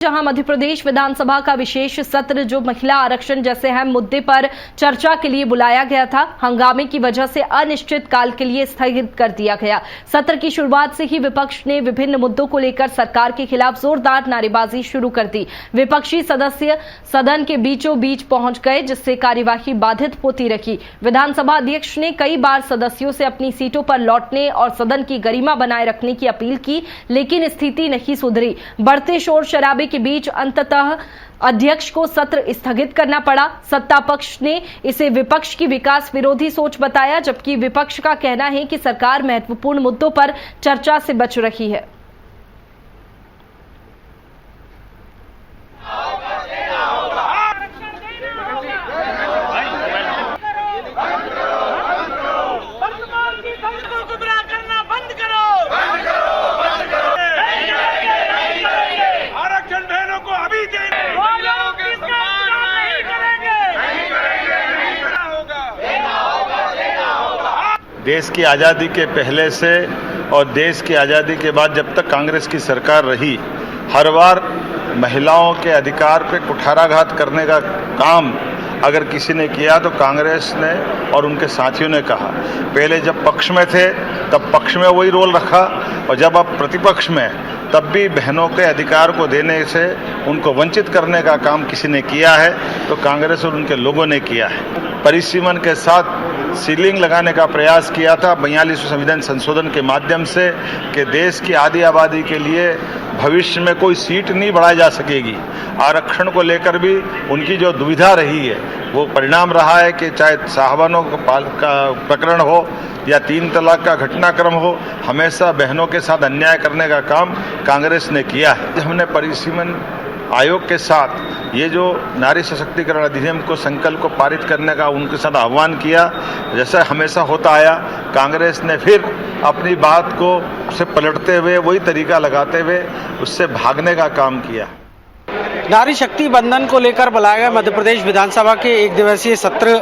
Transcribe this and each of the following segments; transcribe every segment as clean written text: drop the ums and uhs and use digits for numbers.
जहां मध्य प्रदेश विधानसभा का विशेष सत्र जो महिला आरक्षण जैसे अहम मुद्दे पर चर्चा के लिए बुलाया गया था, हंगामे की वजह से अनिश्चित काल के लिए स्थगित कर दिया गया। सत्र की शुरुआत से ही विपक्ष ने विभिन्न मुद्दों को लेकर सरकार के खिलाफ जोरदार नारेबाजी शुरू कर दी। विपक्षी सदस्य सदन के बीचों बीच पहुंच गए, जिससे कार्यवाही बाधित होती रही। विधानसभा अध्यक्ष ने कई बार सदस्यों से अपनी सीटों पर लौटने और सदन की गरिमा बनाए रखने की अपील की, लेकिन स्थिति नहीं सुधरी। बढ़ते शोर शराबे के बीच अंततः अध्यक्ष को सत्र स्थगित करना पड़ा। सत्ता पक्ष ने इसे विपक्ष की विकास विरोधी सोच बताया, जबकि विपक्ष का कहना है कि सरकार महत्वपूर्ण मुद्दों पर चर्चा से बच रही है। देश की आज़ादी के पहले से और देश की आज़ादी के बाद जब तक कांग्रेस की सरकार रही, हर बार महिलाओं के अधिकार पे कुठाराघात करने का काम अगर किसी ने किया तो कांग्रेस ने और उनके साथियों ने कहा। पहले जब पक्ष में थे तब पक्ष में वही रोल रखा, और जब अब प्रतिपक्ष में तब भी बहनों के अधिकार को देने से उनको वंचित करने का काम किसी ने किया है तो कांग्रेस और उनके लोगों ने किया है। परिसीमन के साथ सीलिंग लगाने का प्रयास किया था 42वें संविधान संशोधन के माध्यम से कि देश की आधी आबादी के लिए भविष्य में कोई सीट नहीं बढ़ाई जा सकेगी। आरक्षण को लेकर भी उनकी जो दुविधा रही है वो परिणाम रहा है कि चाहे साहबानों का प्रकरण हो या 3 तलाक का घटनाक्रम हो, हमेशा बहनों के साथ अन्याय करने का काम कांग्रेस ने किया है। हमने परिसीमन आयोग के साथ ये जो नारी सशक्तिकरण अधिनियम को संकल्प को पारित करने का उनके साथ आह्वान किया, जैसा हमेशा होता आया, कांग्रेस ने फिर अपनी बात को से पलटते हुए वही तरीका लगाते हुए उससे भागने का काम किया। नारी शक्ति बंधन को लेकर बुलाया गया मध्य प्रदेश विधानसभा के 1 दिवसीय सत्र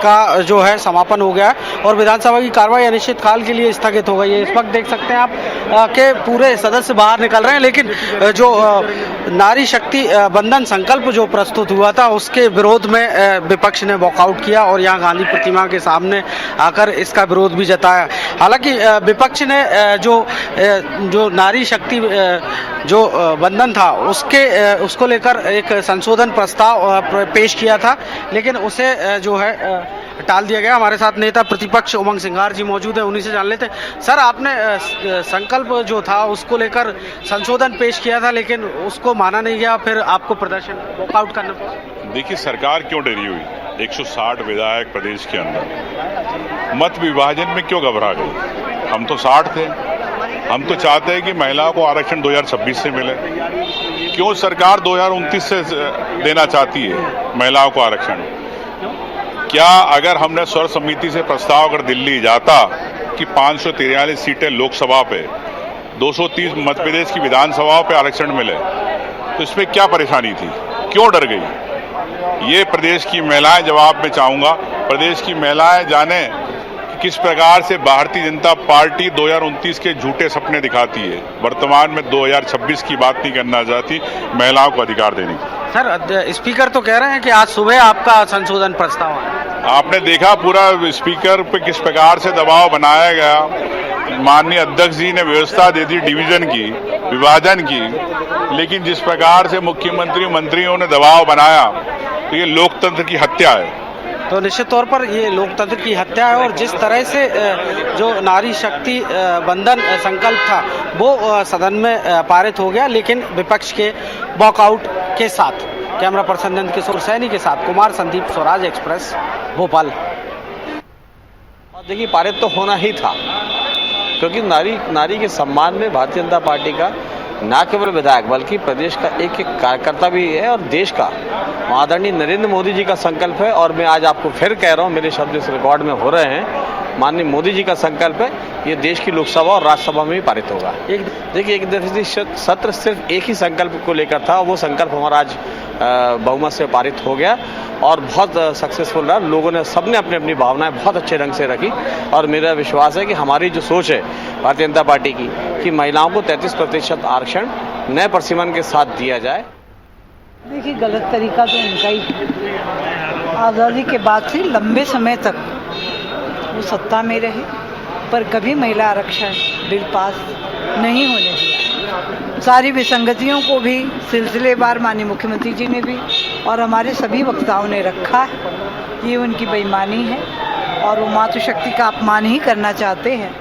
का जो है समापन हो गया और विधानसभा की कार्रवाई अनिश्चितकाल के लिए स्थगित हो गई है। इस वक्त देख सकते हैं आप के पूरे सदस्य बाहर निकल रहे हैं, लेकिन जो नारी शक्ति बंधन संकल्प जो प्रस्तुत हुआ था उसके विरोध में विपक्ष ने वॉकआउट किया और यहाँ गांधी प्रतिमा के सामने आकर इसका विरोध भी जताया। हालांकि विपक्ष ने जो नारी शक्ति जो बंधन था उसको लेकर एक संशोधन प्रस्ताव पेश किया था, लेकिन उसे जो है टाल दिया गया। हमारे साथ नेता प्रतिपक्ष उमंग सिंघार जी मौजूद है, उन्हीं से जान लेते हैं। सर, आपने संकल्प जो था उसको लेकर संशोधन पेश किया था, लेकिन उसको माना नहीं गया, फिर आपको प्रदर्शन वॉकआउट करना पड़ा। देखिए, सरकार क्यों डरी हुई? 160 विधायक प्रदेश के अंदर मत विभाजन में क्यों घबरा गई? हम तो 60 थे। हम तो चाहते हैं कि महिलाओं को आरक्षण 2026 से मिले। क्यों सरकार 2029 से देना चाहती है महिलाओं को आरक्षण? क्या अगर हमने सर्व समिति से प्रस्ताव अगर दिल्ली जाता कि 543 सीटें लोकसभा पे, 230 मध्य प्रदेश की विधानसभाओं पे आरक्षण मिले, तो इसमें क्या परेशानी थी? क्यों डर गई? ये प्रदेश की महिलाएं जवाब में चाहूंगा। प्रदेश की महिलाएं जाने किस प्रकार से भारतीय जनता पार्टी 2029 के झूठे सपने दिखाती है। वर्तमान में 2026 की बात नहीं करना चाहती, महिलाओं को अधिकार देने की। सर, स्पीकर तो कह रहे हैं कि आज सुबह आपका संशोधन प्रस्ताव है। आपने देखा पूरा स्पीकर पे किस प्रकार से दबाव बनाया गया। माननीय अध्यक्ष जी ने व्यवस्था दे दी डिवीजन की, विभाजन की, लेकिन जिस प्रकार से मुख्यमंत्री मंत्रियों ने दबाव बनाया तो ये लोकतंत्र की हत्या है। तो निश्चित तौर पर ये लोकतंत्र की हत्या है, और जिस तरह से जो नारी शक्ति बंधन संकल्प था वो सदन में पारित हो गया, लेकिन विपक्ष के वॉकआउट के साथ। कैमरा पर्सन नंद किशोर सैनी के साथ कुमार संदीप, स्वराज एक्सप्रेस, भोपाल। देखिए, पारित तो होना ही था, क्योंकि नारी के सम्मान में भारतीय जनता पार्टी का न केवल विधायक बल्कि प्रदेश का एक कार्यकर्ता भी है और देश का आदरणीय नरेंद्र मोदी जी का संकल्प है। और मैं आज आपको फिर कह रहा हूं, मेरे शब्द इस रिकॉर्ड में हो रहे हैं, माननीय मोदी जी का संकल्प है, ये देश की लोकसभा और राज्यसभा में भी पारित होगा। देखिए, 1 दिवसीय सत्र सिर्फ एक ही संकल्प को लेकर था, वो संकल्प हमारा आज बहुमत से पारित हो गया और बहुत सक्सेसफुल रहा। लोगों ने सबने अपनी अपनी भावनाएं बहुत अच्छे ढंग से रखी और मेरा विश्वास है कि हमारी जो सोच है भारतीय जनता पार्टी की कि महिलाओं को 33% आरक्षण नए परिसीमन के साथ दिया जाए। देखिए, गलत तरीका तो इनका ही। आज़ादी के बाद से लंबे समय तक वो सत्ता में रहे, पर कभी महिला आरक्षण बिल पास नहीं होने दिया। सारी विसंगतियों को भी सिलसिलेवार माननीय मुख्यमंत्री जी ने भी और हमारे सभी वक्ताओं ने रखा है। ये उनकी बेईमानी है और वो मातृशक्ति का अपमान ही करना चाहते हैं।